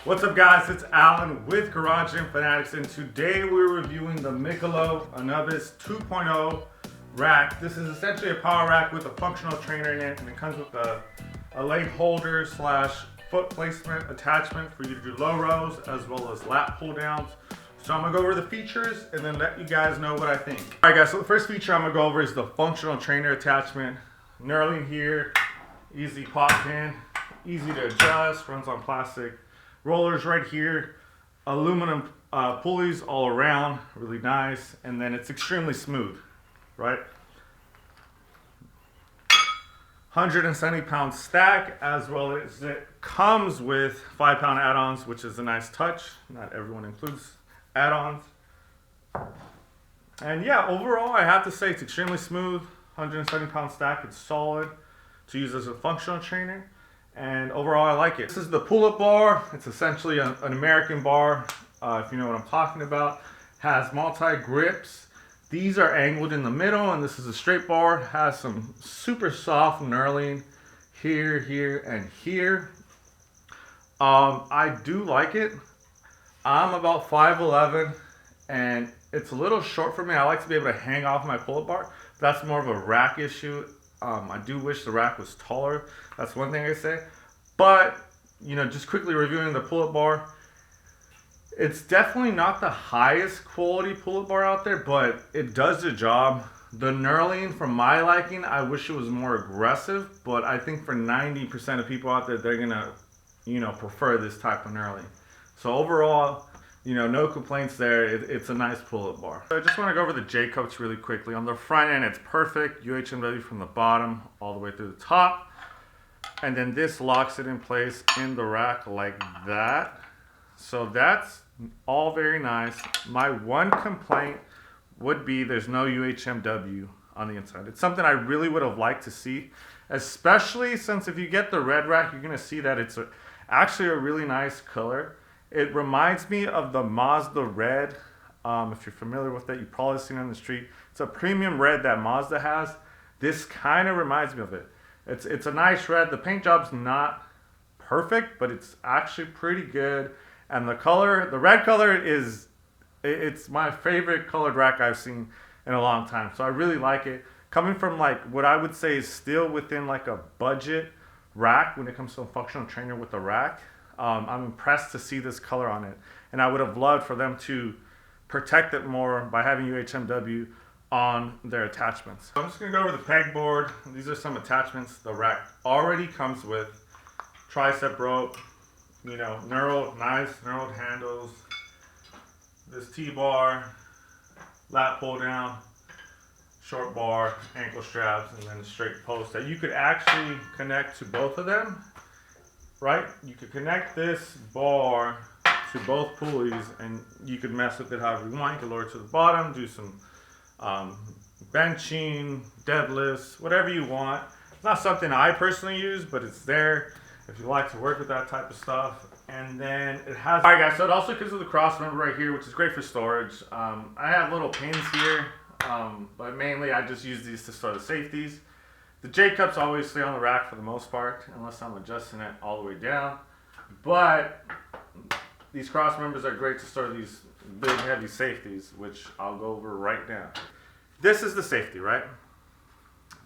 What's up guys, it's Alan with Garage Gym Fanatics, and today we're reviewing the Mikolo Anubis 2.0 rack. This is essentially a power rack with a functional trainer in it, and it comes with a leg holder slash foot placement attachment for you to do low rows as well as lat pull downs. So I'm gonna go over the features and then let you guys know what I think. All right guys, so the first feature I'm gonna go over is the functional trainer attachment. Knurling here, easy pop pin, easy to adjust, runs on plastic. Rollers right here, aluminum pulleys all around, really nice, and then it's extremely smooth, right? 170-pound stack, as well as it comes with 5-pound add-ons, which is a nice touch. Not everyone includes add-ons. And yeah, overall, I have to say it's extremely smooth. 170-pound stack, it's solid to use as a functional trainer. And overall, I like it. This is the pull-up bar. It's essentially an American bar, if you know what I'm talking about. Has multi-grips. These are angled in the middle, and this is a straight bar. Has some super soft knurling here, here, and here. I do like it. I'm about 5'11", and it's a little short for me. I like to be able to hang off my pull-up bar. That's more of a rack issue. I do wish the rack was taller. That's one thing I say. But, you know, just quickly reviewing the pull-up bar, it's definitely not the highest quality pull-up bar out there, but it does the job. The knurling, for my liking, I wish it was more aggressive, but I think for 90% of people out there, they're gonna, you know, prefer this type of knurling. So overall, you know, no complaints there. It's a nice pull-up bar. So I just want to go over the J-cups really quickly. On the front end, it's perfect. UHMW from the bottom all the way through the top. And then this locks it in place in the rack like that. So that's all very nice. My one complaint would be there's no UHMW on the inside. It's something I really would have liked to see, especially since if you get the red rack, you're going to see that it's actually a really nice color. It reminds me of the Mazda red. If you're familiar with that, you've probably seen it on the street. It's a premium red that Mazda has. This kind of reminds me of it. It's a nice red. The paint job's not perfect, but it's actually pretty good. And the color, the red color it's my favorite colored rack I've seen in a long time. So I really like it. Coming from like what I would say is still within like a budget rack when it comes to a functional trainer with a rack. I'm impressed to see this color on it, and I would have loved for them to protect it more by having UHMW on their attachments. So I'm just gonna go over the pegboard. These are some attachments the rack already comes with. Tricep rope, you know, nice knurled handles. This T-bar, lat pull down, short bar, ankle straps, and then a straight post that you could actually connect to both of them. Right? You could connect this bar to both pulleys, and you could mess with it however you want. You could lower it to the bottom, do some benching, deadlifts, whatever you want. It's not something I personally use, but it's there if you like to work with that type of stuff. And then it has, all right guys, so it also comes with a cross member right here, which is great for storage. I have little pins here, but mainly I just use these to store the safeties. The J-cups always stay on the rack for the most part, unless I'm adjusting it all the way down. But these cross members are great to store these big heavy safeties, which I'll go over right now. This is the safety, right?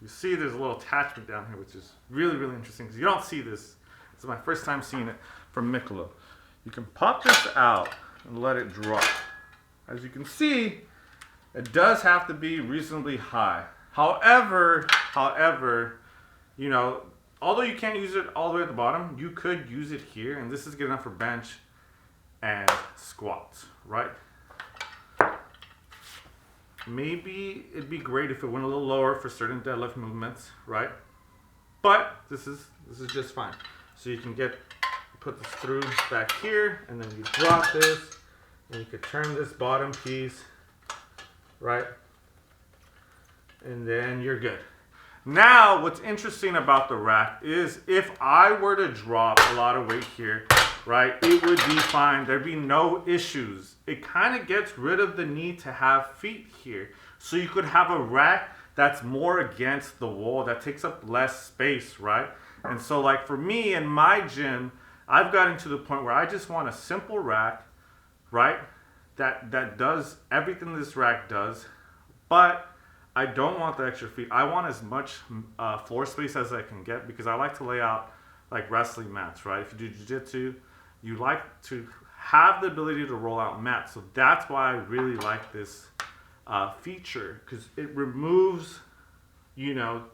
You see there's a little attachment down here, which is really, really interesting because you don't see this. This is my first time seeing it from Mikolo. You can pop this out and let it drop. As you can see, it does have to be reasonably high. However, you know, although you can't use it all the way at the bottom, you could use it here, and this is good enough for bench and squats, right? Maybe it'd be great if it went a little lower for certain deadlift movements, right? But this is just fine. So you can put this through back here, and then you drop this, and you could turn this bottom piece, right? And then you're good. Now, what's interesting about the rack is if I were to drop a lot of weight here, right, it would be fine. There'd be no issues. It kind of gets rid of the need to have feet here. So you could have a rack that's more against the wall, that takes up less space, right? And so like for me in my gym, I've gotten to the point where I just want a simple rack, right? That does everything this rack does, but I don't want the extra feet. I want as much floor space as I can get because I like to lay out like wrestling mats, right? If you do jiu-jitsu, you like to have the ability to roll out mats. So that's why I really like this feature, because it removes, you know,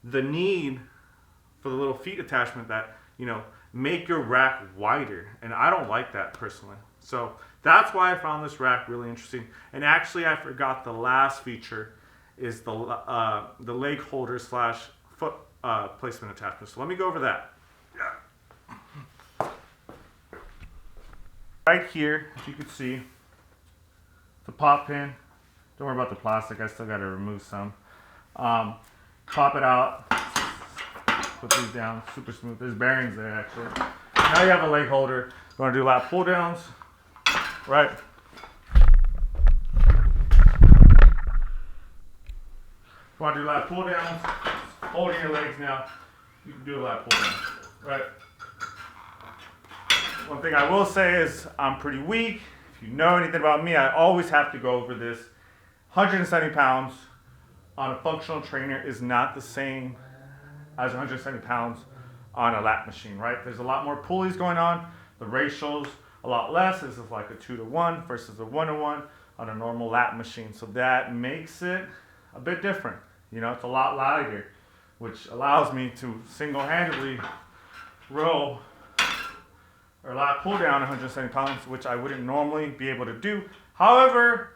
the need for the little feet attachment that, you know, make your rack wider. And I don't like that personally. So that's why I found this rack really interesting. And actually, I forgot the last feature is the leg holder slash foot placement attachment. So let me go over that. Right here, as you can see, the pop pin. Don't worry about the plastic. I still got to remove some. Pop it out. Put these down. Super smooth. There's bearings there actually. Now you have a leg holder. You want to do lat pull downs, right? You want to do lat pull downs, holding your legs now, you can do a lat pull down, right? One thing I will say is I'm pretty weak. If you know anything about me, I always have to go over this. 170 pounds on a functional trainer is not the same as 170 pounds on a lat machine, right? There's a lot more pulleys going on. The ratio's a lot less. This is like a 2-to-1 versus a 1-to-1 on a normal lat machine. So that makes it a bit different. You know, it's a lot lighter, which allows me to single-handedly row or lat pull down 170 pounds, which I wouldn't normally be able to do. However,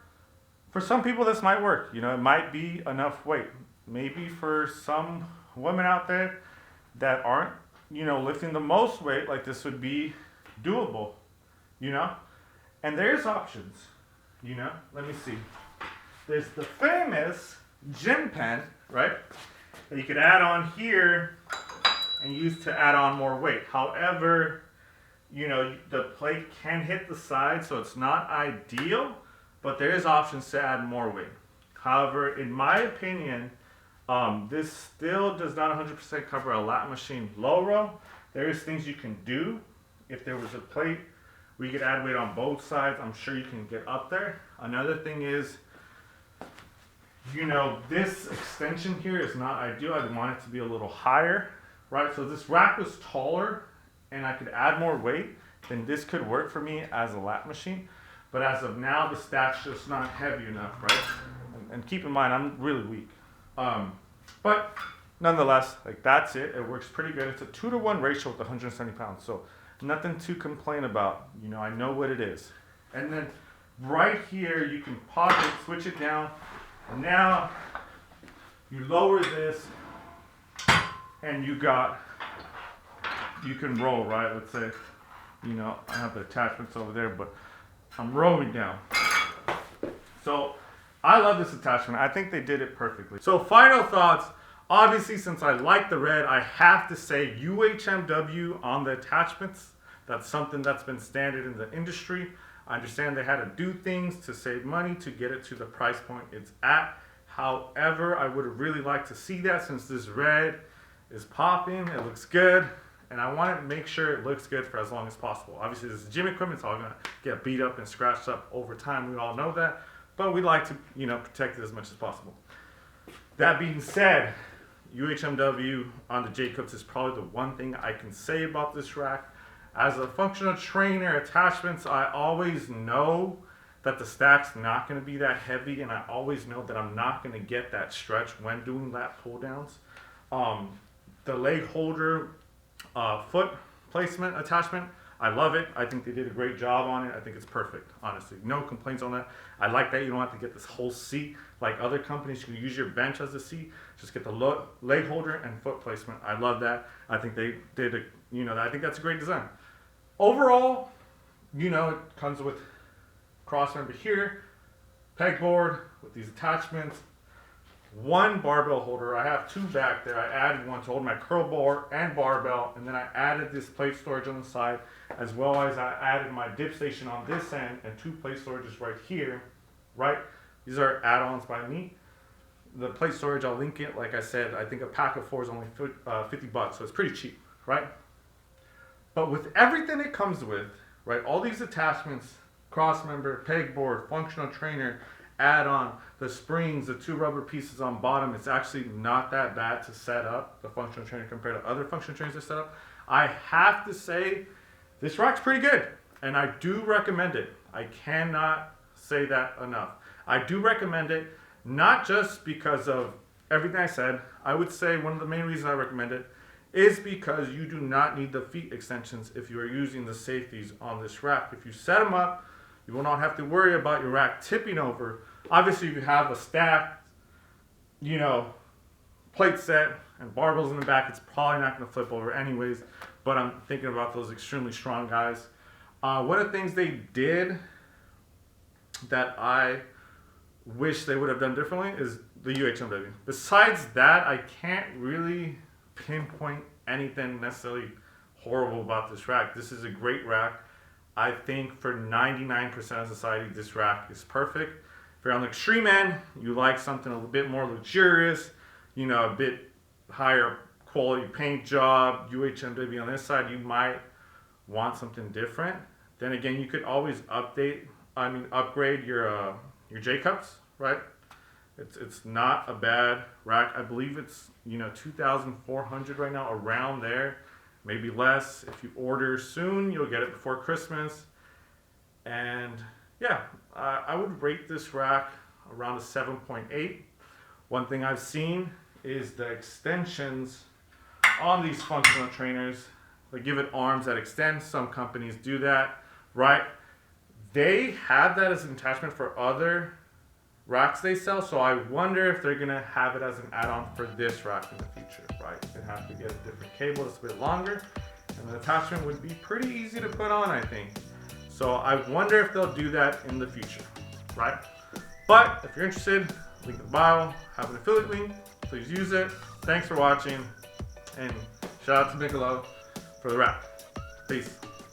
for some people this might work. You know, it might be enough weight. Maybe for some women out there that aren't, you know, lifting the most weight, like this would be doable, you know? And there's options, you know? Let me see. There's the famous gym pen, right? That you could add on here and use to add on more weight. However, you know, the plate can hit the side, so it's not ideal, but there is options to add more weight. However, in my opinion, this still does not 100% cover a lat machine low row. There is things you can do. If there was a plate where you could add weight on both sides, I'm sure you can get up there. Another thing is, you know, this extension here is not ideal. I want it to be a little higher, right? So if this rack was taller and I could add more weight, then this could work for me as a lat machine. But as of now, the stack's just not heavy enough, right? And keep in mind, I'm really weak. But nonetheless, like that's it. It works pretty good. It's a 2-to-1 ratio with 170 pounds. So nothing to complain about. You know, I know what it is. And then right here, you can pause it, switch it down. And now you lower this and you can roll, right? Let's say, you know, I have the attachments over there, but I'm rolling down. So I love this attachment. I think they did it perfectly. So final thoughts. Obviously, since I like the red, I have to say UHMW on the attachments. That's something that's been standard in the industry. I understand they had to do things to save money to get it to the price point it's at. However, I would have really liked to see that since this red is popping. It looks good. And I wanted to make sure it looks good for as long as possible. Obviously, this is gym equipment. It's all going to get beat up and scratched up over time. We all know that. But we like to, you know, protect it as much as possible. That being said, UHMW on the Jacobs is probably the one thing I can say about this rack. As a functional trainer, attachments, I always know that the stack's not going to be that heavy, and I always know that I'm not going to get that stretch when doing lat pull downs. The leg holder foot placement attachment, I love it. I think they did a great job on it. I think it's perfect, honestly. No complaints on that. I like that you don't have to get this whole seat like other companies. You can use your bench as a seat. Just get the leg holder and foot placement. I love that. I think they did a, you know, I think that's a great design. Overall, you know, it comes with cross member here, pegboard with these attachments, one barbell holder. I have two back there. I added one to hold my curl bar and barbell, and then I added this plate storage on the side, as well as I added my dip station on this end and two plate storages right here, right? These are add-ons by me. The plate storage, I'll link it. Like I said, I think a pack of 4 is only $50, so it's pretty cheap, right? But with everything it comes with, right, all these attachments, cross member, pegboard, functional trainer, add-on, the springs, the 2 rubber pieces on bottom, it's actually not that bad to set up, the functional trainer, compared to other functional trainers to set up. I have to say, this rack's pretty good, and I do recommend it. I cannot say that enough. I do recommend it, not just because of everything I said. I would say one of the main reasons I recommend it is because you do not need the feet extensions if you are using the safeties on this rack. If you set them up, you will not have to worry about your rack tipping over. Obviously, if you have a stacked, plate set and barbells in the back, it's probably not going to flip over anyways. But I'm thinking about those extremely strong guys. One of the things they did that I wish they would have done differently is the UHMW. Besides that, I can't really pinpoint anything necessarily horrible about this rack. This is a great rack. I think for 99% of society, this rack is perfect. If you're on the extreme end, you like something a little bit more luxurious, a bit higher quality paint job, UHMW on this side, you might want something different. Then again, you could always upgrade your J-cups, right? It's not a bad rack. I believe it's 2,400 right now, around there, maybe less. If you order soon, you'll get it before Christmas. And yeah, I would rate this rack around a 7.8. One thing I've seen is the extensions on these functional trainers. They give it arms that extend. Some companies do that, right? They have that as an attachment for other racks they sell, so I wonder if they're gonna have it as an add-on for this rack in the future, right? You'd have to get a different cable that's a bit longer, and the attachment would be pretty easy to put on, I think. So I wonder if they'll do that in the future, right? But if you're interested, link in the bio, have an affiliate link, please use it. Thanks for watching, and shout out to Mikolo for the rack. Peace.